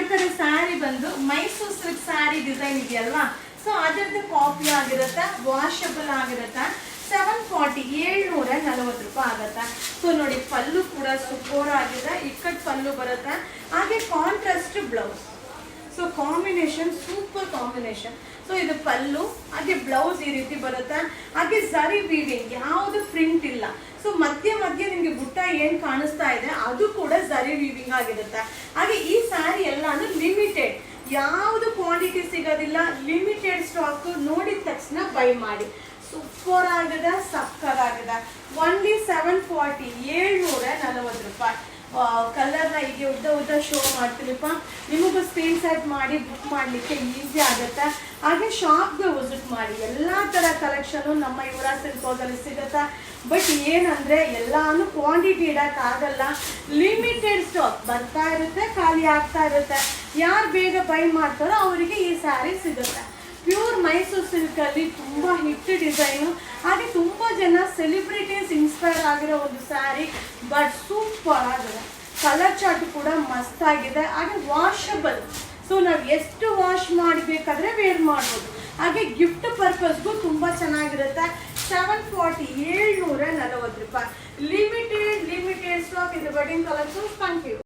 ಕಾಣ್ತಾರೆ ಸ್ಯಾರಿ ಬಂದು Mysuru silk sari design ಇದೆಯಲ್ವಾ, ಸೊ ಅದರದ್ದು ಕಾಪಿ ಆಗಿರುತ್ತೆ, ವಾಷಬಲ್ ಆಗಿರುತ್ತೆ. 740 740 ರೂಪಾಯಿ ಆಗುತ್ತೆ. ಸೊ ನೋಡಿ ಪಲ್ಲು ಕೂಡ ಸೂಪರ್ ಆಗಿದೆ, ಇಕ್ಕಟ್ ಪಲ್ಲು ಬರುತ್ತೆ, ಹಾಗೆ contrast blouse. So combination super combination. So ಇದು ಪಲ್ಲು, ಹಾಗೆ ಬ್ಲೌಸ್ ಈ ರೀತಿ ಬರುತ್ತೆ, ಹಾಗೆ ಝರಿ ವೀವಿಂಗ್, ಯಾವುದು ಪ್ರಿಂಟ್ ಇಲ್ಲ. ಸೊ ಮಧ್ಯ ಮಧ್ಯ ನಿಮಗೆ ಬುಟ್ಟ ಏನ್ ಕಾಣಿಸ್ತಾ ಇದೆ ಅದು ಕೂಡ ಝರಿ ವೀವಿಂಗ್ ಆಗಿರುತ್ತೆ. ಹಾಗೆ ಈ ಸ್ಯಾರಿ ಎಲ್ಲಾನು ಲಿಮಿಟೆಡ್, ಯಾವುದು ಕ್ವಾಂಟಿಟಿ ಸಿಗೋದಿಲ್ಲ, ಲಿಮಿಟೆಡ್ ಸ್ಟಾಕ್. ನೋಡಿದ ತಕ್ಷಣ ಬೈ ಮಾಡಿ. ಸೂಪರ್ ಆಗಿದೆ, ಸಕ್ಕರ್ ಆಗಿದೆ. ಓನ್ಲಿ 740 740 ರೂಪಾಯಿ. ಕಲರ್ನ ಹೀಗೆ ಉದ್ದ ಶೋ ಮಾಡ್ತೀನಿಪ್ಪ, ನಿಮಗೂ ಸ್ಕ್ರೀನ್ ಶಾಟ್ ಮಾಡಿ ಬುಕ್ ಮಾಡಲಿಕ್ಕೆ ಈಸಿ ಆಗುತ್ತೆ. ಹಾಗೆ ಶಾಪ್ಗೆ ವಿಸಿಟ್ ಮಾಡಿ, ಎಲ್ಲ ಥರ ಕಲೆಕ್ಷನು ನಮ್ಮ ಯುವರಾಜ್ ಸಿಲ್ಕ್ ಹೌಸಲ್ಲಿ ಸಿಗುತ್ತೆ. ಬಟ್ ಏನಂದರೆ ಎಲ್ಲಾನು ಕ್ವಾಂಟಿಟಿ ಇಡೋಕ್ಕಾಗಲ್ಲ, ಲಿಮಿಟೆಡ್ ಸ್ಟಾಕ್ ಬರ್ತಾ ಇರುತ್ತೆ, ಖಾಲಿ ಆಗ್ತಾ ಇರುತ್ತೆ. ಯಾರು ಬೇಗ ಬೈ ಮಾಡ್ತಾರೋ ಅವರಿಗೆ ಈ ಸ್ಯಾರಿ ಸಿಗುತ್ತೆ. ಪ್ಯೂರ್ ಮೈಸೂರು ಸಿಲ್ಕಲ್ಲಿ ತುಂಬ ಹಿಟ್ ಡಿಸೈನು, ಹಾಗೆ ತುಂಬ ಜನ ಸೆಲೆಬ್ರಿಟೀಸ್ ಇನ್ಸ್ಪೈರ್ ಆಗಿರೋ ಒಂದು ಸ್ಯಾರಿ. ಬಟ್ ಸೂಪರ್ ಆಗಿದೆ, ಕಲರ್ ಚಾರ್ಟ್ ಕೂಡ ಮಸ್ತ್ ಆಗಿದೆ, ಹಾಗೆ ವಾಷಬಲ್. ಸೊ ನಾವು ಎಷ್ಟು ವಾಶ್ ಮಾಡಬೇಕಾದ್ರೆ ವೇರ್ ಮಾಡ್ಬೋದು. ಹಾಗೆ ಗಿಫ್ಟ್ ಪರ್ಪಸ್ಗೂ ತುಂಬ ಚೆನ್ನಾಗಿರುತ್ತೆ. 740 740 ರೂಪಾಯಿ. Limited stock. ಇದು ಬಡ್ಡಿಂಗ್ ಕಲೆಕ್ಷನ್ಸ್. Thank you.